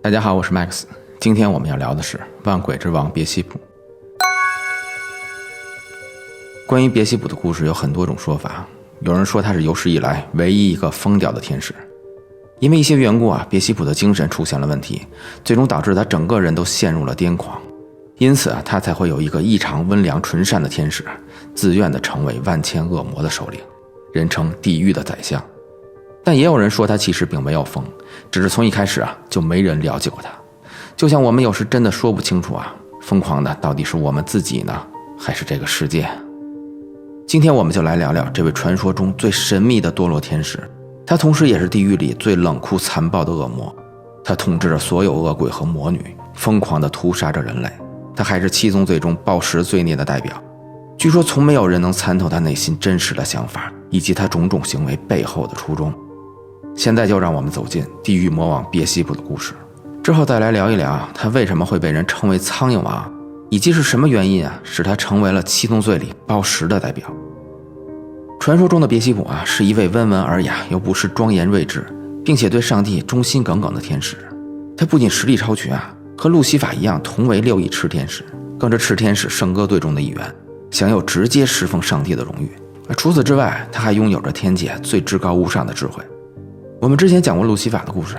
大家好，我是 Max， 今天我们要聊的是万鬼之王别西卜。关于别西卜的故事有很多种说法，有人说他是有史以来唯一一个疯掉的天使，因为一些缘故别西卜的精神出现了问题，最终导致他整个人都陷入了癫狂，因此他才会有一个异常温良纯善的天使，自愿地成为万千恶魔的首领，人称地狱的宰相。但也有人说他其实并没有疯，只是从一开始就没人了解过他。就像我们有时真的说不清楚疯狂的到底是我们自己呢，还是这个世界？今天我们就来聊聊这位传说中最神秘的堕落天使，他同时也是地狱里最冷酷残暴的恶魔。他统治着所有恶鬼和魔女，疯狂地屠杀着人类。他还是七宗罪中暴食罪孽的代表。据说从没有人能参透他内心真实的想法，以及他种种行为背后的初衷。现在就让我们走进地狱魔王别西卜的故事，之后再来聊一聊他为什么会被人称为苍蝇王，以及是什么原因使他成为了七宗罪里暴食的代表。传说中的别西卜是一位温文尔雅又不失庄严睿智，并且对上帝忠心耿耿的天使。他不仅实力超群和路西法一样同为6翼炽天使，更是炽天使圣歌队中的一员，享有直接侍奉上帝的荣誉。除此之外，他还拥有着天界最至高无上的智慧。我们之前讲过路西法的故事，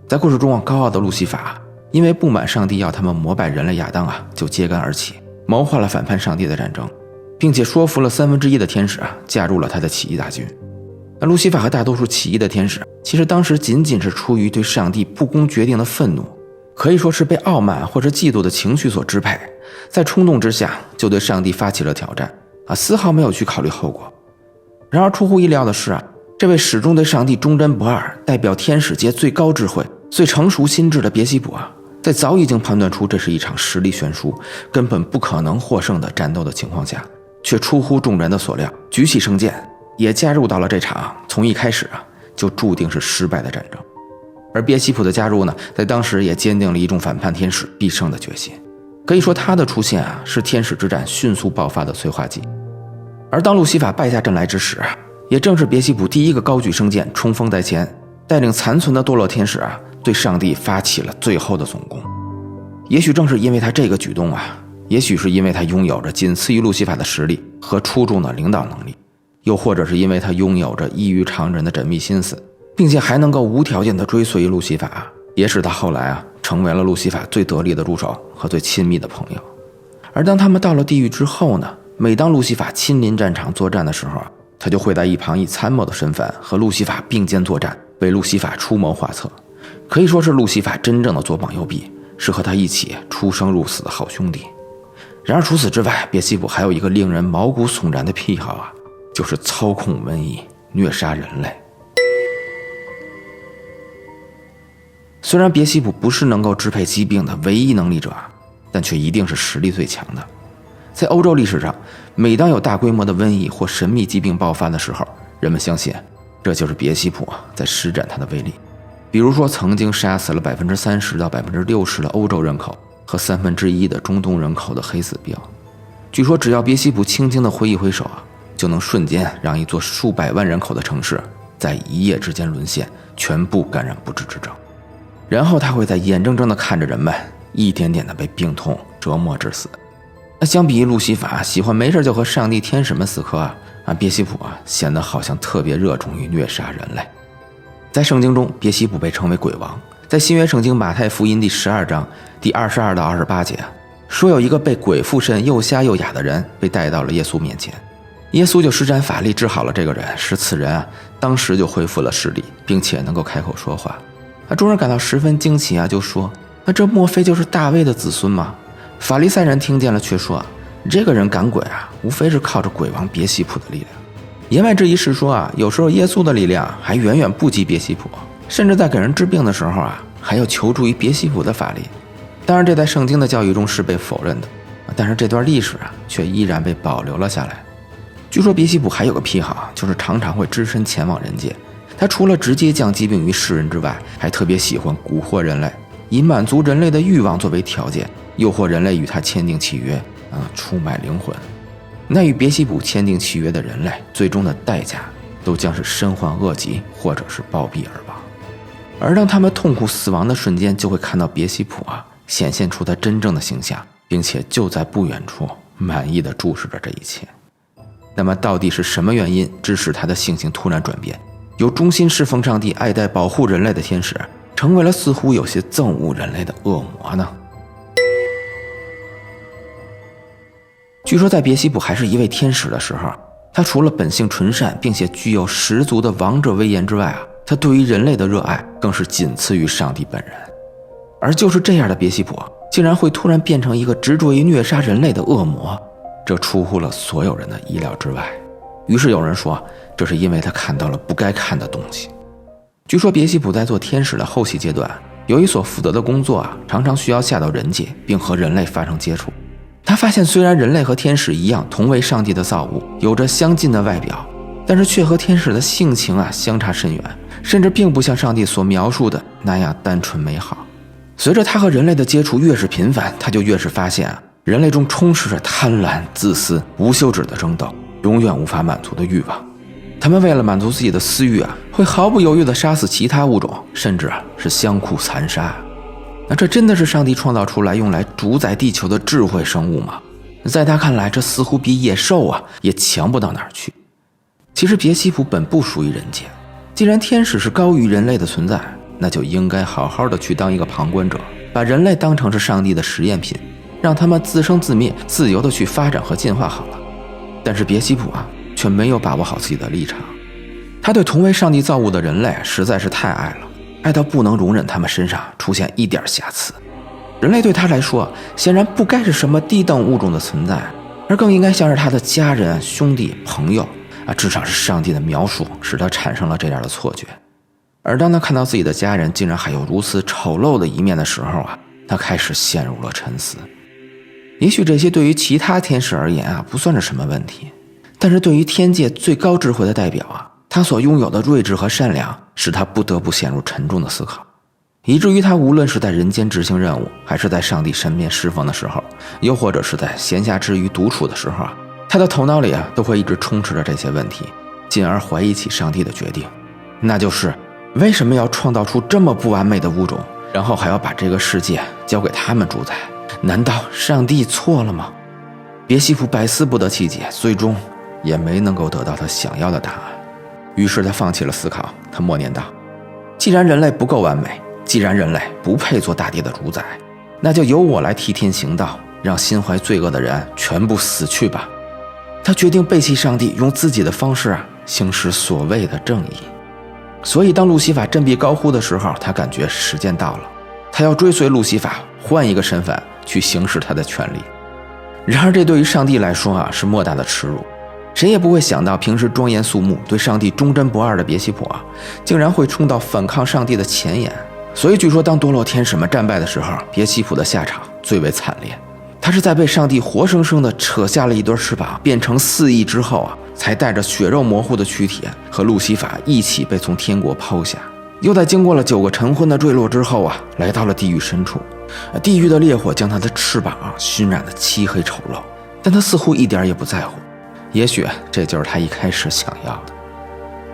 在故事中高傲的路西法因为不满上帝要他们膜拜人类亚当就揭竿而起，谋划了反叛上帝的战争，并且说服了1/3的天使加入了他的起义大军。那路西法和大多数起义的天使其实当时仅仅是出于对上帝不公决定的愤怒，可以说是被傲慢或者嫉妒的情绪所支配，在冲动之下就对上帝发起了挑战丝毫没有去考虑后果。然而出乎意料的是这位始终对上帝忠贞不二，代表天使界最高智慧、最成熟心智的别西卜在早已经判断出这是一场实力悬殊、根本不可能获胜的战斗的情况下，却出乎众人的所料，举起圣剑，也加入到了这场从一开始就注定是失败的战争。而别西卜的加入呢，在当时也坚定了一众反叛天使必胜的决心。可以说他的出现是天使之战迅速爆发的催化剂。而当路西法败下阵来之时也正是别西卜第一个高举圣剑冲锋在前，带领残存的堕落天使对上帝发起了最后的总攻。也许正是因为他这个举动也许是因为他拥有着仅次于路西法的实力和出众的领导能力，又或者是因为他拥有着异于常人的缜密心思，并且还能够无条件地追随于路西法，也使他后来成为了路西法最得力的助手和最亲密的朋友。而当他们到了地狱之后呢，每当路西法亲临战场作战的时候他就会在一旁以参谋的身份和路西法并肩作战，为路西法出谋划策，可以说是路西法真正的左膀右臂，是和他一起出生入死的好兄弟。然而除此之外，别西卜还有一个令人毛骨悚然的癖好就是操控瘟疫，虐杀人类。虽然别西卜不是能够支配疾病的唯一能力者，但却一定是实力最强的。在欧洲历史上，每当有大规模的瘟疫或神秘疾病爆发的时候，人们相信这就是别西卜在施展他的威力。比如说曾经杀死了30%到60%的欧洲人口和1/3的中东人口的黑死病。据说只要别西卜轻轻地挥一挥手就能瞬间让一座数百万人口的城市在一夜之间沦陷，全部感染不治之症。然后他会在眼睁睁地看着人们一点点地被病痛折磨致死。那相比于路西法喜欢没事就和上帝天使们死磕别西卜显得好像特别热衷于虐杀人类。在圣经中，别西卜被称为鬼王。在新约圣经马太福音第12章第22到28节说，有一个被鬼附身又瞎又哑的人被带到了耶稣面前，耶稣就施展法力治好了这个人，使此人当时就恢复了视力，并且能够开口说话。众人感到十分惊奇就说，那这莫非就是大卫的子孙吗？法利赛人听见了却说，这个人赶鬼无非是靠着鬼王别西卜的力量。言外之意是说有时候耶稣的力量还远远不及别西卜，甚至在给人治病的时候还要求助于别西卜的法力。当然这在圣经的教育中是被否认的，但是这段历史却依然被保留了下来。据说别西卜还有个癖好，就是常常会只身前往人界。他除了直接降疾病于世人之外，还特别喜欢蛊惑人类，以满足人类的欲望作为条件，诱惑人类与他签订契约出卖灵魂。那与别西卜签订契约的人类，最终的代价都将是身患恶疾或者是暴毙而亡。而当他们痛苦死亡的瞬间，就会看到别西卜显现出他真正的形象，并且就在不远处满意地注视着这一切。那么到底是什么原因致使他的性情突然转变，由忠心侍奉上帝、爱戴保护人类的天使，成为了似乎有些憎恶人类的恶魔呢？据说在别西卜还是一位天使的时候，他除了本性纯善并且具有十足的王者威严之外他对于人类的热爱更是仅次于上帝本人。而就是这样的别西卜竟然会突然变成一个执着于虐杀人类的恶魔，这出乎了所有人的意料之外。于是有人说，这是因为他看到了不该看的东西。据说别西卜在做天使的后期阶段，由于所负责的工作常常需要下到人界，并和人类发生接触。他发现虽然人类和天使一样同为上帝的造物，有着相近的外表，但是却和天使的性情相差甚远，甚至并不像上帝所描述的那样单纯美好。随着他和人类的接触越是频繁，他就越是发现人类中充斥着贪婪、自私、无休止的争斗，永远无法满足的欲望。他们为了满足自己的私欲会毫不犹豫地杀死其他物种，甚至是相互残杀。那这真的是上帝创造出来用来主宰地球的智慧生物吗？在他看来，这似乎比野兽也强不到哪儿去。其实别西卜本不属于人间，既然天使是高于人类的存在，那就应该好好的去当一个旁观者，把人类当成是上帝的实验品，让他们自生自灭，自由的去发展和进化好了。但是别西卜却没有把握好自己的立场，他对同为上帝造物的人类实在是太爱了，爱到不能容忍他们身上出现一点瑕疵。人类对他来说显然不该是什么低等物种的存在，而更应该像是他的家人、兄弟、朋友至少是上帝的描述使他产生了这样的错觉。而当他看到自己的家人竟然还有如此丑陋的一面的时候他开始陷入了沉思。也许这些对于其他天使而言不算是什么问题，但是对于天界最高智慧的代表他所拥有的睿智和善良使他不得不陷入沉重的思考，以至于他无论是在人间执行任务，还是在上帝身边侍奉的时候，又或者是在闲暇之余独处的时候他的头脑里都会一直充斥着这些问题，进而怀疑起上帝的决定，那就是为什么要创造出这么不完美的物种，然后还要把这个世界交给他们主宰？难道上帝错了吗？别西卜百思不得其解，最终也没能够得到他想要的答案。于是他放弃了思考，他默念道：既然人类不够完美，既然人类不配做大地的主宰，那就由我来替天行道，让心怀罪恶的人全部死去吧。他决定背弃上帝，用自己的方式行使所谓的正义。所以当路西法振臂高呼的时候，他感觉时间到了，他要追随路西法，换一个身份去行使他的权利。然而这对于上帝来说是莫大的耻辱，谁也不会想到平时庄严肃穆、对上帝忠贞不二的别西卜竟然会冲到反抗上帝的前沿。所以据说当堕落天使们战败的时候，别西卜的下场最为惨烈。他是在被上帝活生生的扯下了一对翅膀，变成4翼之后才带着血肉模糊的躯体和路西法一起被从天国抛下，又在经过了9个晨昏的坠落之后来到了地狱深处。地狱的烈火将他的翅膀熏染得漆黑丑陋，但他似乎一点也不在乎，也许这就是他一开始想要的。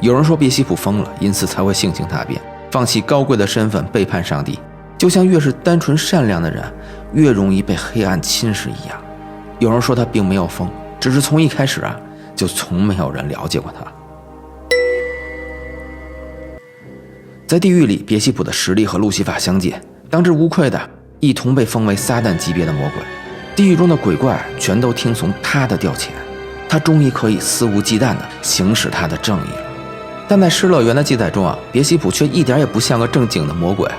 有人说别西卜疯了，因此才会性情大变，放弃高贵的身份，背叛上帝，就像越是单纯善良的人越容易被黑暗侵蚀一样。有人说他并没有疯，只是从一开始就从没有人了解过他。在地狱里，别西卜的实力和路西法相近，当之无愧的一同被封为撒旦级别的魔鬼。地狱中的鬼怪全都听从他的调遣，他终于可以肆无忌惮地行使他的正义了。但在失乐园的记载中别西卜却一点也不像个正经的魔鬼。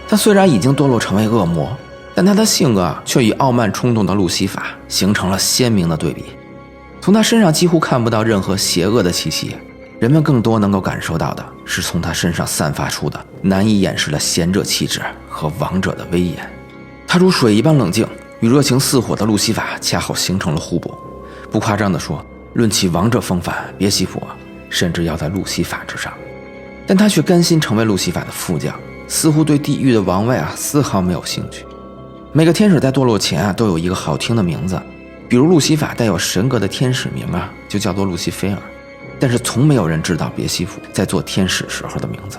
他虽然已经堕落成为恶魔，但他的性格却与傲慢冲动的路西法形成了鲜明的对比。从他身上几乎看不到任何邪恶的气息，人们更多能够感受到的是从他身上散发出的难以掩饰的贤者气质和王者的威严。他如水一般冷静，与热情似火的路西法恰好形成了互补。不夸张地说，论其王者风范，别西卜甚至要在路西法之上。但他却甘心成为路西法的副将，似乎对地狱的王位丝毫没有兴趣。每个天使在堕落前都有一个好听的名字，比如路西法带有神格的天使名就叫做路西菲尔，但是从没有人知道别西卜在做天使时候的名字。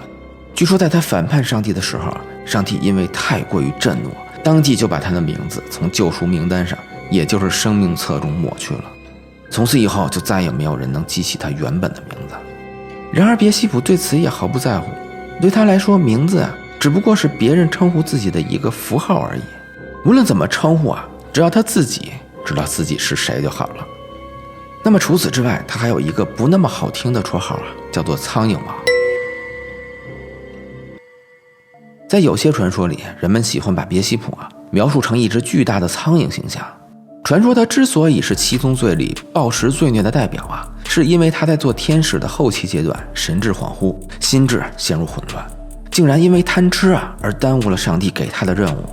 据说在他反叛上帝的时候，上帝因为太过于震怒，当即就把他的名字从救赎名单上，也就是生命册中抹去了。从此以后就再也没有人能记起他原本的名字。然而别西卜对此也毫不在乎，对他来说，名字只不过是别人称呼自己的一个符号而已。无论怎么称呼只要他自己知道自己是谁就好了。那么除此之外，他还有一个不那么好听的绰号叫做苍蝇王。在有些传说里，人们喜欢把别西卜描述成一只巨大的苍蝇形象。传说他之所以是七宗罪里暴食罪孽的代表是因为他在做天使的后期阶段神志恍惚，心智陷入混乱，竟然因为贪吃而耽误了上帝给他的任务。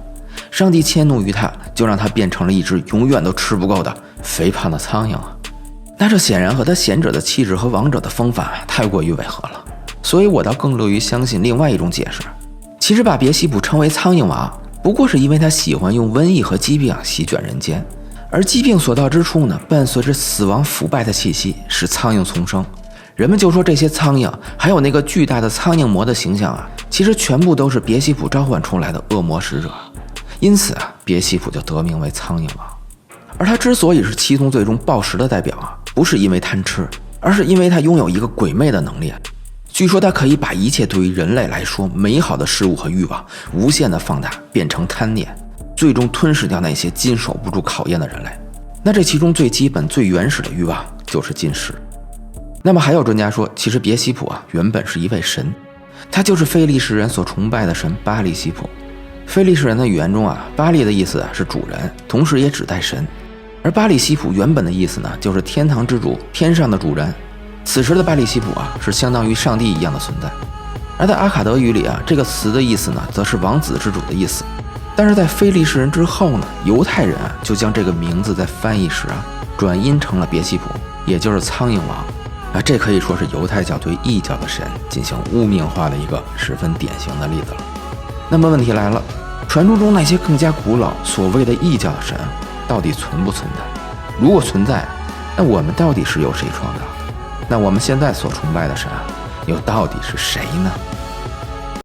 上帝迁怒于他，就让他变成了一只永远都吃不够的肥胖的苍蝇那这显然和他贤者的气质和王者的风范太过于违和了。所以我倒更乐于相信另外一种解释，其实把别西卜称为苍蝇王，不过是因为他喜欢用瘟疫和疾病席卷人间，而疾病所到之处呢，伴随着死亡腐败的气息，使苍蝇丛生。人们就说这些苍蝇，还有那个巨大的苍蝇魔的形象其实全部都是别西卜召唤出来的恶魔使者。因此别西卜就得名为苍蝇王。而他之所以是七宗罪中暴食的代表不是因为贪吃，而是因为他拥有一个鬼魅的能力。据说他可以把一切对于人类来说美好的事物和欲望无限的放大，变成贪念，最终吞噬掉那些经受不住考验的人类。那这其中最基本最原始的欲望就是进食。那么还有专家说，其实别西卜原本是一位神，他就是非利士人所崇拜的神巴利西卜。非利士人的语言中巴利的意思是主人，同时也指代神。而巴利西卜原本的意思呢，就是天堂之主，天上的主人。此时的巴利西卜是相当于上帝一样的存在。而在阿卡德语里这个词的意思呢，则是王子之主的意思。但是在非利士人之后呢，犹太人就将这个名字在翻译时转音成了别西卜，也就是苍蝇王。这可以说是犹太教对异教的神进行污名化的一个十分典型的例子了。那么问题来了，传说中那些更加古老所谓的异教的神到底存不存在？如果存在，那我们到底是由谁创造的？那我们现在所崇拜的神又到底是谁呢？